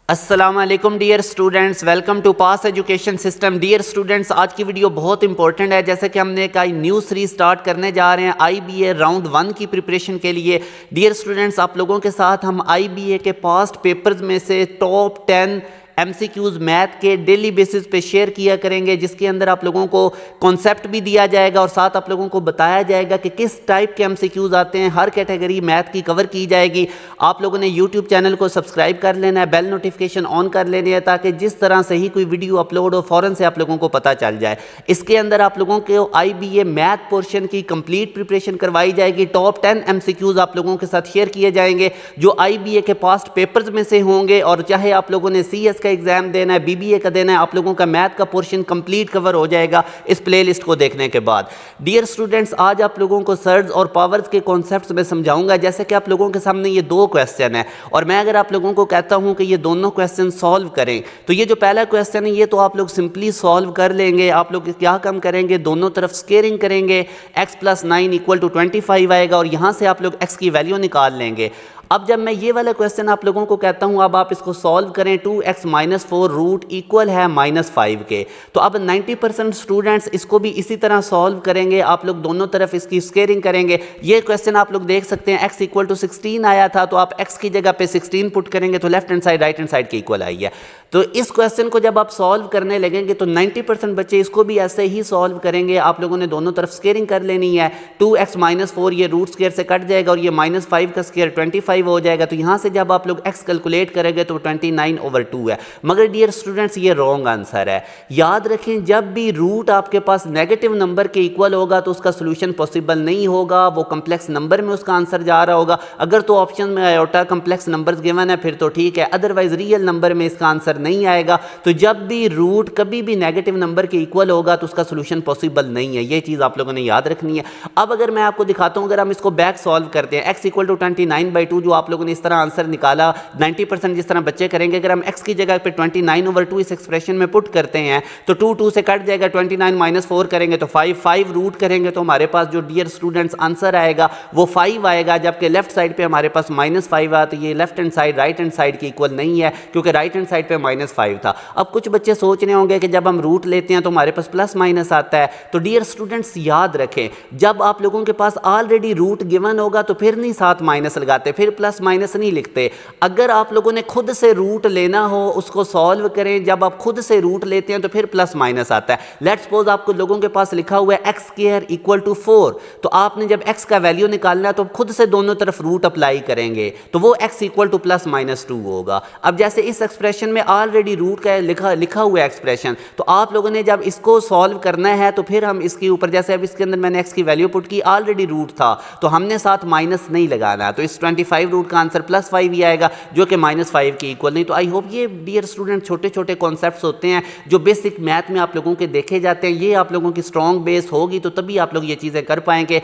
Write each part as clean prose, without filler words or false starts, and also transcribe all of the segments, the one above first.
अस्सलाम वालेकुम dear students, welcome to pass education system. Dear students, आज की वीडियो बहुत इंपॉर्टेंट है। जैसे कि हमने एक न्यू सीरीज स्टार्ट करने जा रहे हैं IBA राउंड 1 की प्रिपरेशन के लिए। डियर स्टूडेंट्स, आप लोगों के साथ हम IBA के पास्ट पेपर्स में से टॉप 10 MCQs मैथ के डेली बेसिस पे शेयर किया करेंगे, जिसके अंदर आप लोगों को कॉन्सेप्ट भी दिया जाएगा और साथ आप लोगों को बताया जाएगा कि किस टाइप के MCQs आते हैं। हर कैटेगरी मैथ की कवर की जाएगी। आप लोगों ने यूट्यूब चैनल को सब्सक्राइब कर लेना है, बेल नोटिफिकेशन ऑन कर लेनी है, ताकि जिस तरह से ही कोई वीडियो अपलोड हो फ़ौरन से आप लोगों को पता चल जाए। इसके अंदर आप लोगों को IBA मैथ पोर्शन की कंप्लीट प्रिपरेशन करवाई जाएगी। टॉप 10 MCQs आप लोगों के साथ शेयर किए जाएंगे जो IBA के पास्ट पेपर्स में से होंगे। और चाहे आप लोगों ने CS का एग्जाम देना है, BBA का देना है, आप लोगों का मैथ का पोर्शन कंप्लीट कवर हो जाएगा इस प्लेलिस्ट को देखने के बाद। डियर स्टूडेंट्स, आज आप लोगों को सर्ज और पावर्स के कॉन्सेप्ट्स में समझाऊंगा। जैसे कि आप लोगों के सामने ये दो क्वेश्चन है और मैं अगर आप लोगों को कहता हूं कि ये दोनों क्वेश्चन सॉल्व करें, तो ये जो पहला क्वेश्चन है ये तो आप लोग सिंपली सॉल्व कर लेंगे। आप लोग क्या काम करेंगे, दोनों तरफ स्केयरिंग करेंगे। x + 9 = 25 आएगा और यहां से आप लोग x की वैल्यू निकाल लेंगे। अब जब मैं ये वाला क्वेश्चन आप लोगों को कहता हूं, अब आप इसको सॉल्व करें। 2x - 4 रूट इक्वल है -5 के। तो अब 90% स्टूडेंट्स इसको भी इसी तरह सॉल्व करेंगे। आप लोग दोनों तरफ इसकी स्केयरिंग करेंगे। ये क्वेश्चन आप लोग देख सकते हैं x = 16 आया था, तो आप x की जगह पे 16 पुट करेंगे तो left hand side right hand side के इक्वल आई है। तो इस क्वेश्चन को जब आप सॉल्व करने लगेंगे तो 90% बच्चे इसको भी ऐसे ही सॉल्व करेंगे। आप लोगों ने दोनों तरफ स्केयरिंग कर लेनी है। 2x - 4 ये रूट स्केयर से कट जाएगा और ये -5 का स्केयर 25 हो जाएगा। तो यहां से जब आप लोग x कैलकुलेट करेंगे तो 29/2 है। मगर डियर स्टूडेंट्स, ये रॉन्ग आंसर है। याद रखें, जब भी रूट आपके पास नेगेटिव नंबर के इक्वल होगा तो उसका सोल्यूशन पॉसिबल नहीं होगा, वो कम्प्लेक्स नंबर में उसका आंसर जा रहा होगा। अगर तो ऑप्शन में आयोटा कम्प्लेक्स नंबर्स गिवन है फिर तो ठीक है, अदरवाइज रियल नंबर में इसका आंसर नहीं आएगा। तो जब भी रूट कभी भी नेगेटिव नंबर के इक्वल होगा तो उसका सोल्यूशन पॉसिबल नहीं है। ये चीज आप लोगों ने याद रखनी है। अब अगर मैं आपको दिखाता हूं, अगर हम इसको बैक सॉल्व करते हैं, x = 29/2 जो आप लोगों ने इस तरह आंसर निकाला, 90% जिस तरह बच्चे करेंगे। अगर हम x की जगह पे 29/2 इस एक्सप्रेशन में पुट करते हैं तो 2 से कट जाएगा, 29 - 4 करेंगे तो 5 रूट करेंगे तो हमारे पास जो डियर स्टूडेंट्स आंसर आएगा वो 5 आएगा। जबकि लेफ्ट साइड पे हमारे पास -5 आया, तो ये left hand side right hand side के इक्वल नहीं है, क्योंकि राइट हैंड साइड पे -5 था। अब कुछ बच्चे सोच रहे होंगे कि जब हम रूट लेते हैं तो हमारे पास प्लस माइनस आता है। तो डियर स्टूडेंट्स, याद रखें, जब आप लोगों के पास ऑलरेडी रूट गिवन होगा तो फिर नहीं साथ माइनस लगाते, फिर प्लस माइनस नहीं लिखते। अगर आप लोगों ने खुद से रूट लेना हो, उसको सॉल्व करें। जब आप खुद से रूट लेते हैं तो फिर प्लस माइनस आता है। लेट्स सपोज आपको लोगों के पास लिखा हुआ है x² = 4, तो आपने जब x का वैल्यू निकालना है तो खुद से दोनों तरफ रूट अप्लाई करेंगे, तो वो x = +-2 होगा। अब जैसे इस एक्सप्रेशन में ऑलरेडी रूट का लिखा हुआ है एक्सप्रेशन, तो आप लोगों ने जब इसको सॉल्व करना है तो फिर हम इसके ऊपर, जैसे अब इसके अंदर मैंने x की वैल्यू पुट की, ऑलरेडी रूट था तो हमने साथ माइनस नहीं लगाना। तो इस 25 रूट का आंसर +5 ही आएगा, जो कि -5 के इक्वल नहीं। तो आई होप ये डियर स्टूडेंट छोटे छोटे कॉन्सेप्ट्स होते हैं जो बेसिक मैथ में आप लोगों के देखे जाते हैं। ये आप लोगों की स्ट्रॉन्ग बेस होगी तो तभी आप लोग ये चीज़ें कर पाएंगे।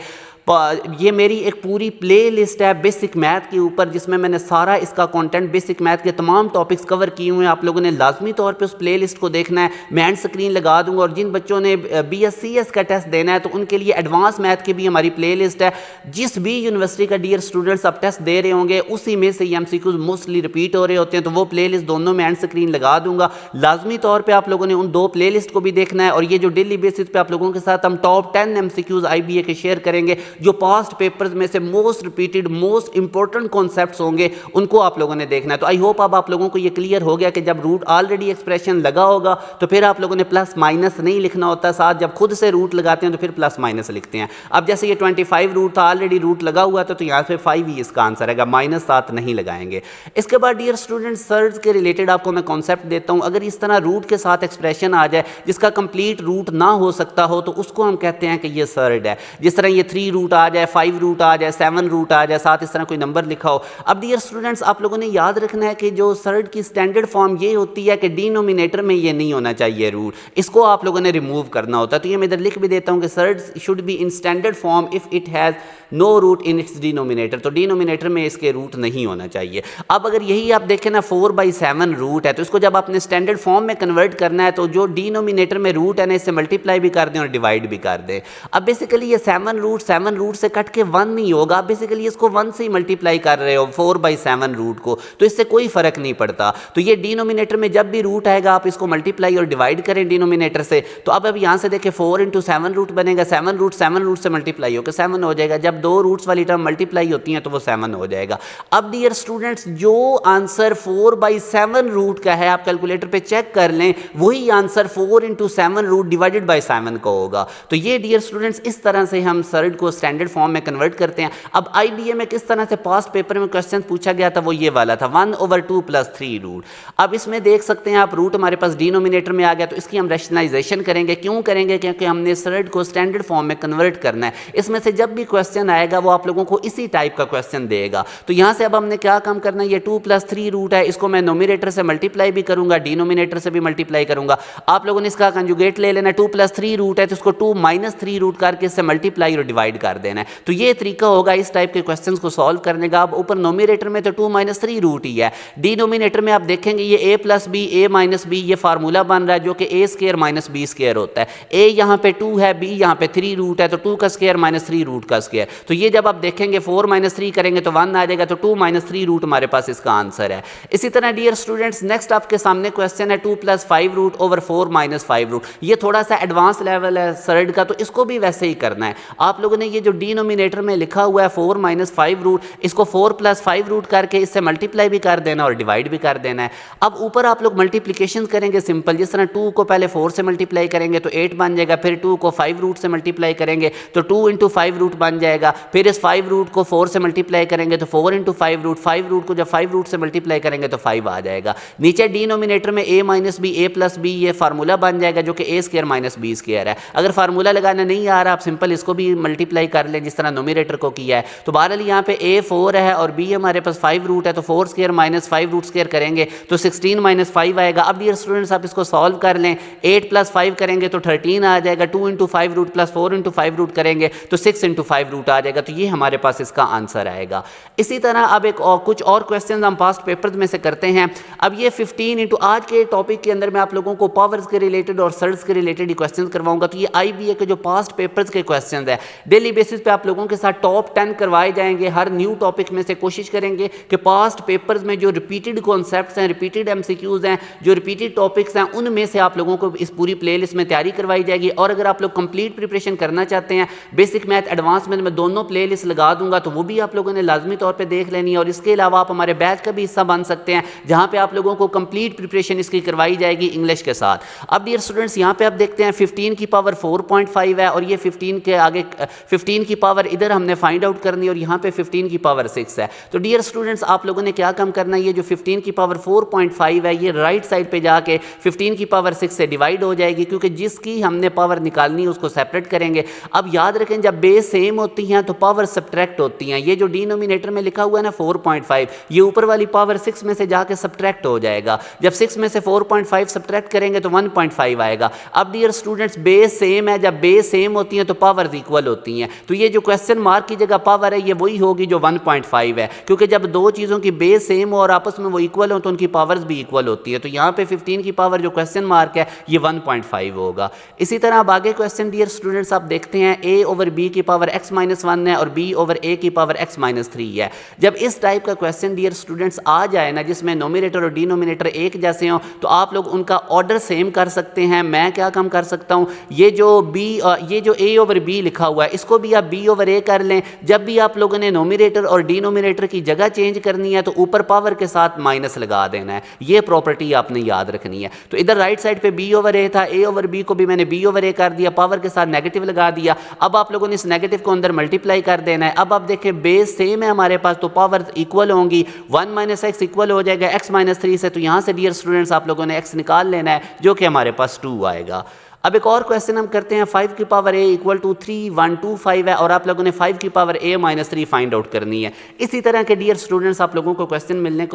ये मेरी एक पूरी प्ले लिस्ट है बेसिक मैथ के ऊपर, जिसमें मैंने सारा इसका कंटेंट, बेसिक मैथ के तमाम टॉपिक्स कवर किए हुए हैं। आप लोगों ने लाजमी तौर पे उस प्ले लिस्ट को देखना है। मैं एंड स्क्रीन लगा दूंगा। और जिन बच्चों ने BScs का टेस्ट देना है तो उनके लिए एडवांस मैथ की भी हमारी प्ले लिस्ट है। जिस भी यूनिवर्सिटी का डियर स्टूडेंट्स आप टेस्ट दे रहे होंगे उसी में से MCQs मोस्टली रिपीट हो रहे होते हैं, तो वो प्ले लिस्ट दोनों में एंड स्क्रीन लगा दूंगा। लाजमी तौर पर आप लोगों ने उन दो प्ले लिस्ट को भी देखना है। और ये जो डेली बेसिस पे आप लोगों के साथ हम टॉप 10 MCQs IBA के शेयर करेंगे, जो पास्ट पेपर्स में से most repeated most important concepts होंगे, उनको आप लोगों ने देखना है। तो आई होप अब आप लोगों को ये क्लियर हो गया कि जब रूट ऑलरेडी एक्सप्रेशन लगा होगा तो फिर आप लोगों ने प्लस माइनस नहीं लिखना होता, साथ जब खुद से रूट लगाते हैं तो फिर प्लस माइनस लिखते हैं। अब जैसे ये 25 रूट था, ऑलरेडी रूट लगा हुआ था, तो यहाँ पे 5 ही इसका आंसर आएगा, माइनस साथ नहीं लगाएंगे। इसके बाद डियर स्टूडेंट, सर्ज के रिलेटेड आपको मैं कॉन्सेप्ट देता हूँ। अगर इस तरह रूट के साथ एक्सप्रेशन आ जाए जिसका कंप्लीट रूट ना हो सकता हो तो उसको हम कहते हैं कि ये सर्ड है। जिस तरह ये 3 रूट आ जाए, 5 रूट आ जाए, 7 रूट आ जाए, साथ इस तरह कोई नंबर लिखा हो। अब डियर स्टूडेंट्स, आप लोगों ने याद रखना है कि जो सर्ड की स्टैंडर्ड फॉर्म ये होती है कि डिनोमिनेटर में ये नहीं होना चाहिए रूट, इसको आप लोगों ने रिमूव करना होता है। तो ये मैं इधर लिख भी देता हूँ कि surd should be in standard form if it has no root in its denominator, तो डिनोमिनेटर में इसके रूट नहीं होना चाहिए। अब अगर यही आप देखें ना 4/7 रूट है, तो इसको जब आपने स्टैंडर्ड फॉर्म में कन्वर्ट करना है तो जो डिनोमिनेटर में रूट है ना इससे मल्टीप्लाई भी कर दें और डिवाइड भी कर दें। अब बेसिकली ये 7 रूट से कट के 1 नहीं होगा, आप बेसिकली इसको 1 से ही मल्टीप्लाई कर रहे हो 4/7 रूट को, तो इससे कोई फर्क नहीं पड़ता। तो ये डिनोमिनेटर में जब भी रूट आएगा आप इसको मल्टीप्लाई और डिवाइड करें डिनोमिनेटर से, तो अब यहां से देखें 4 × 7 रूट बनेगा, 7 रूट से मल्टीप्लाई होकर 7 हो जाएगा। जब दो रूट्स वाली टर्म मल्टीप्लाई होती हैं तो वो 7 हो जाएगा। अब डियर स्टूडेंट्स जो आंसर 4/7 रूट का है आप कैलकुलेटर पे चेक कर लें, वही आंसर 4 × 7 रूट डिवाइडेड बाय 7 का होगा। तो ये डियर स्टूडेंट्स इस तरह से हम सर्ड को स्टैंडर्ड फॉर्म में कन्वर्ट करते हैं। अब आईबीए में किस तरह से पास्ट पेपर में क्वेश्चन पूछा गया था वो ये वाला था 1/2 + 3 रूट। अब इसमें देख सकते हैं आप रूट हमारे पास डिनोमिनेटर में आ गया, तो इसकी हम रैशनलाइजेशन करेंगे। क्यों करेंगे? क्योंकि हमने सर्ड को स्टैंडर्ड फॉर्म में कन्वर्ट करना है। इसमें से जब भी क्वेश्चन आएगा वो आप लोगों को इसी टाइप का क्वेश्चन देगा। तो यहां से अब हमने क्या काम करना है, ये 2 + 3 रूट है, इसको मैं नोमिनेटर से मल्टीप्लाई भी करूंगा, डिनोमिनेटर से भी मल्टीप्लाई करूंगा। आप लोगों ने इसका कंजुगेट ले लेना, 2 + 3 रूट है तो इसको 2 - 3 रूट करके इससे मल्टीप्लाई और डिवाइड कर देना है। तो ये तरीका होगा इस टाइप के क्वेश्चंस को सॉल्व करने का। अब ऊपर नोमिनेटर में तो 2 - 3 रूट ही है, डिनोमिनेटर में आप देखेंगे ये a + b a - b ये फार्मूला बन रहा है जो कि a² - b² होता है। a यहाँ पे 2 है, b यहाँ पे 3 रूट है, तो 2 का स्क्वायर - 3 रूट का स्क्वायर। तो ये जब आप देखेंगे 4 - 3 करेंगे तो 1 आ जाएगा, तो 2 - 3 रूट हमारे पास इसका आंसर है। इसी तरह डियर स्टूडेंट्स नेक्स्ट आपके सामने क्वेश्चन है 2 + 5 रूट ओवर 4 - 5 रूट। ये थोड़ा सा एडवांस लेवल है सर्ड का, तो इसको भी वैसे ही करना है। आप लोगों ने ये जो डिनोमिनेटर में लिखा हुआ है 4 - 5 रूट, इसको 4 + 5 रूट करके इससे मल्टीप्लाई भी कर देना और डिवाइड भी कर देना है। अब ऊपर आप लोग मल्टीप्लिकेशन करेंगे सिंपल, जिस तरह 2 को पहले 4 से मल्टीप्लाई करेंगे तो 8 बन जाएगा, फिर 2 को 5 रूट से मल्टीप्लाई करेंगे तो 2 × 5 रूट बन जाएगा, फिर इस 5 रूट को 4 से मल्टीप्लाई करेंगे तो 4 × 5 रूट, 5 रूट को जब 5 रूट से मल्टीप्लाई करेंगे तो 5 आ जाएगा। नीचे डिनोमिनेटर में a - b a + b ये फार्मूला बन जाएगा जो कि a² - b² है। अगर फार्मूला लगाना नहीं आ रहा आप सिंपल इसको भी मल्टीप्लाई कर लें जिस तरह नोमिनेटर को किया है। तो बहरहाल यहाँ पे a 4 है और b हमारे पास 5 रूट है, तो 4² - 5 रूट² करेंगे तो 16 - 5 आएगा। अब डियर स्टूडेंट्स आप इसको सॉल्व कर लें, 8 + 5 करेंगे तो 13 आ जाएगा, 2 × 5 रूट + 4 × 5 रूट करेंगे तो 6 × 5 रूट आ जाएगा। तो ये हमारे पास इसका आंसर आएगा। इसी तरह अब एक और कुछ और क्वेश्चन हम पास्ट पेपर्स में से करते हैं। अब ये 15 × आज के टॉपिक के अंदर मैं आप लोगों को पावर्स के रिलेटेड और सर्ड्स के रिलेटेड ही क्वेश्चन करवाऊंगा। तो ये आईबीए के जो पास्ट पेपर्स के क्वेश्चन है डेली बेसिस पे आप लोगों के साथ टॉप 10 करवाए जाएंगे। हर न्यू टॉपिक में से कोशिश करेंगे कि पास्ट पेपर्स में जो रिपीटेड कॉन्सेप्ट्स हैं, रिपीटेड एमसीक्यूज हैं, जो रिपीटेड टॉपिक्स हैं, उनमें से आप लोगों को इस पूरी प्लेलिस्ट में तैयारी करवाई जाएगी। और अगर आप लोग कंप्लीट प्रिपरेशन करना चाहते हैं, बेसिक मैथ एडवांस मैथ में दोनों प्लेलिस्ट लगा दूंगा, तो वो भी आप लोगों ने लाजमी तौर पर देख लेनी है। और इसके अलावा आप हमारे बैच का भी हिस्सा बन सकते हैं जहां पे आप लोगों को कंप्लीट प्रिपरेशन इसकी करवाई जाएगी इंग्लिश के साथ। अब डियर स्टूडेंट्स यहाँ पे आप देखते हैं 15 की पावर 4.5 है और ये 15 के आगे 15 की पावर इधर हमने फाइंड आउट करनी है और यहाँ पे 15 की पावर 6 है। तो डियर स्टूडेंट्स आप लोगों ने क्या काम करना है, ये जो 15 की पावर 4.5 है ये राइट साइड पे जाके 15 की पावर 6 से डिवाइड हो जाएगी, क्योंकि जिसकी हमने पावर निकालनी है उसको सेपरेट करेंगे। अब याद रखें जब बेस सेम होती हैं तो पावर सब्ट्रैक्ट होती हैं। ये जो डिनोमिनेटर में लिखा हुआ है ना 4.5, ये ऊपर वाली पावर 6 में से जाके सब्ट्रैक्ट हो जाएगा। जब 6 में से 4.5 सब्ट्रैक्ट करेंगे तो 1.5 आएगा। अब डियर स्टूडेंट्स बेस सेम है, जब बेस सेम होती हैं तो पावर्स इक्वल होती हैं। तो ये जो क्वेश्चन मार्क की जगह पावर है ये वही होगी जो 1.5 है, क्योंकि जब दो चीज़ों की बेस सेम हो और आपस में वो इक्वल हो तो उनकी पावर्स भी इक्वल होती है। तो यहाँ पे 15 की पावर जो क्वेश्चन मार्क है ये 1.5 होगा। इसी तरह अब आगे क्वेश्चन डियर स्टूडेंट्स आप देखते हैं a/b की पावर x-1 है और b/a की पावर x-3 है। जब इस टाइप का क्वेश्चन डियर स्टूडेंट्स आ जाए ना जिसमें नोमिनेटर और डिनोमिनेटर एक जैसे हो, तो आप लोग उनका ऑर्डर सेम कर सकते हैं। मैं क्या काम कर सकता हूँ, ये जो a/b लिखा हुआ है इसको भी आप b/a कर लें। जब भी आप लोगों ने नोमिनेटर और डिनोमिनेटर की जगह चेंज करनी है तो ऊपर पावर के साथ माइनस लगा देना है। ये प्रॉपर्टी आपने याद रखनी है। तो इधर राइट साइड पे b/a था, a/b को भी मैंने b/a कर दिया, पावर के साथ नेगेटिव लगा दिया। अब आप लोगों ने इस नेगेटिव को अंदर मल्टीप्लाई कर देना है। अब आप देखें बेस सेम है हमारे पास तो पावर इक्वल होंगी, 1 - x इक्वल हो जाएगा x-3 से। तो यहाँ से डियर स्टूडेंट्स आप लोगों ने x निकाल लेना है जो कि हमारे पास 2 आएगा। अब एक और क्वेश्चन हम करते हैं, 5 की पावर a इक्वल टू 3125 है और आप लोगों ने 5 की power a minus 3 find out करनी है। इसी तरह के डियर स्टूडेंट्स आप लोगों को क्वेश्चन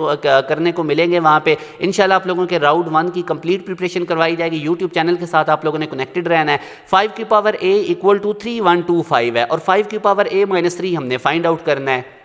करने को मिलेंगे वहाँ पे। इंशाल्लाह आप लोगों के राउंड 1 की कंप्लीट प्रिपरेशन करवाई जाएगी। यूट्यूब चैनल के साथ आप लोगों ने कनेक्टेड रहना है। 5 की पावर a इक्वल टू 3125 है और 5 की पावर a माइनस 3 हमने फाइंड आउट करना है।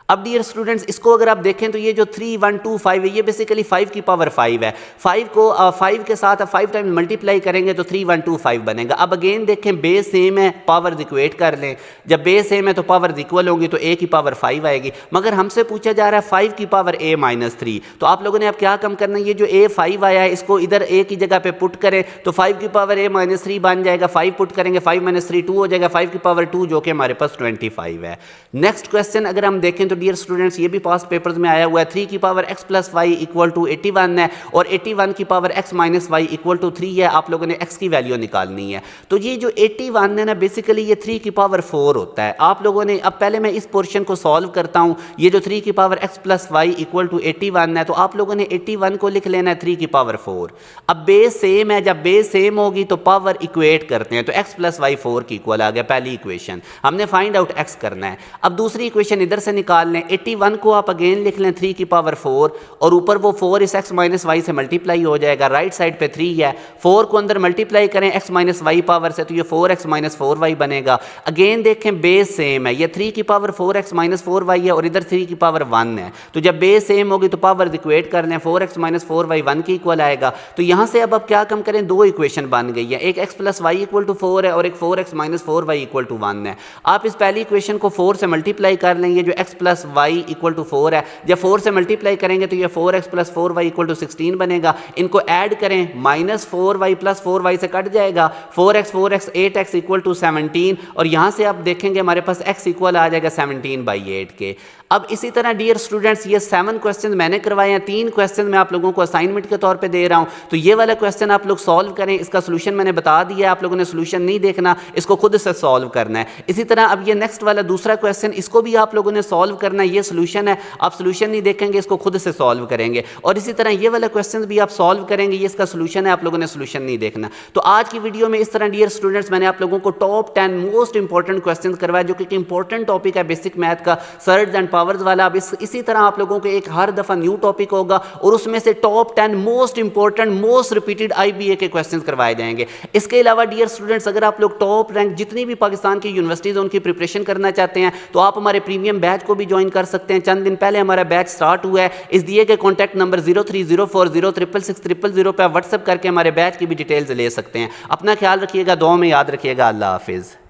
अब डियर स्टूडेंट्स इसको अगर आप देखें तो ये जो 3125 है ये बेसिकली 5 की पावर 5 है। 5 को 5 के साथ 5 टाइम मल्टीप्लाई करेंगे तो 3125 बनेगा। अब अगेन देखें बेस सेम है, पावर इक्वेट कर लें। जब बेस सेम है तो पावर इक्वल होंगी तो a की पावर 5 आएगी। मगर हमसे पूछा जा रहा है 5 की पावर a माइनस 3, तो आप लोगों ने अब क्या कम करना है, ये जो a 5 आया है इसको इधर a की जगह पे पुट करें तो 5 की पावर a माइनस 3 बन जाएगा। 5 पुट करेंगे 5 माइनस 3 2 हो जाएगा, 5 की पावर 2 जो कि हमारे पास 25 है। नेक्स्ट क्वेश्चन अगर हम देखें तो डियर स्टूडेंट्स ये भी पास्ट पेपर्स में आया हुआ है। 3 की power x plus y equal to 81 है और 81 की power x minus y equal to 3 है। आप लोगों ने x की वैल्यू निकालनी है। तो ये जो 81 है ना बेसिकली ये 3 की पावर 4 होता है। आप लोगों ने अब पहले मैं इस पोर्शन को सॉल्व करता हूँ। ये जो 3 की power x plus y equal to 81 है तो आप लोगों ने 81 को लिख लेना है 3 की पावर 4। अब बेस सेम है, जब बेस सेम होगी तो पावर इक्वेट करते हैं तो x प्लस वाई 4 की इक्वल आ गया पहली इक्वेशन। हमने फाइंड आउट x करना है। अब दूसरी इक्वेशन इधर से निकाल लें। 81 को आप अगेन लिख लें 3 की पावर 4 और ऊपर वो 4 इस x माइनस वाई से मल्टीप्लाई हो जाएगा। राइट साइड पे 3 है, 4 को अंदर मल्टीप्लाई करें x माइनस वाई पावर से तो ये 4x माइनस 4y बनेगा। अगेन देखें बेस सेम है, ये 3 की पावर 4x माइनस 4y है और इधर 3 की पावर 1 है। तो जब बेस सेम होगी तो पावर इक्वेट कर लें, 4x माइनस 4y 1 की इक्वल आएगा। तो यहाँ से अब क्या कम करें, दो इक्वेशन बन गई है, एक x plus y equal to 4 है और एक 4x minus 4y equal to 1 है। आप इस पहली इक्वेशन को 4 से मल्टीप्लाई कर लें। ये जो x plus y equal to 4 है, जब 4 से मल्टीप्लाई करेंगे तो ये 4x plus 4y equal to 16 बनेगा। इनको ऐड करें, माइनस 4y प्लस 4y से कट जाएगा, 4x 8x इक्वल टू 17 और यहाँ से आप देखेंगे हमारे पास x इक्वल आ जाएगा 17/8 के। अब इसी तरह डियर स्टूडेंट्स ये 7 क्वेश्चन मैंने करवाए हैं, 3 क्वेश्चन मैं आप लोगों को असाइनमेंट के तौर पे दे रहा हूँ। तो ये वाला क्वेश्चन आप लोग सॉल्व करें, इसका सोल्यूशन मैंने बता दिया है, आप लोगों ने सोल्यूशन नहीं देखना, इसको खुद से सॉल्व करना है। इसी तरह अब ये नेक्स्ट वाला दूसरा क्वेश्चन, इसको भी आप लोगों ने सॉल्व करना है। ये सोल्यूशन है, आप सोल्यूशन नहीं देखेंगे, इसको खुद से सॉल्व करेंगे। और इसी तरह ये वाला क्वेश्चन भी आप सॉल्व करेंगे, ये इसका सोल्यूशन है, आप लोगों ने सोल्यूशन नहीं देखना। तो आज की वीडियो में इस तरह डियर स्टूडेंट्स मैंने आप लोगों को टॉप 10 मोस्ट इंपॉर्टेंट क्वेश्चन करवाया जो कि इंपॉर्टेंट टॉपिक है बेसिक मैथ का, सर्ज एंड पावर्स वाला। अब इसी तरह आप लोगों को एक हर दफा न्यू टॉपिक होगा और उसमें से top 10 most important most repeated IBA के क्वेश्चंस करवाए जाएंगे। इसके अलावा डियर स्टूडेंट्स अगर आप लोग टॉप रैंक जितनी भी पाकिस्तान की यूनिवर्सिटीज उनकी प्रिपरेशन करना चाहते हैं तो आप हमारे प्रीमियम बैच को भी ज्वाइन कर सकते हैं। चंद दिन पहले हमारा बैच स्टार्ट हुआ है। इस दिए गए कॉन्टैक्ट नंबर 0304066600 पर व्हाट्सएप करके हमारे बैच की भी डिटेल्स ले सकते हैं। अपना ख्याल रखिएगा, दुआ में याद रखिएगा। अल्लाह हाफिज़।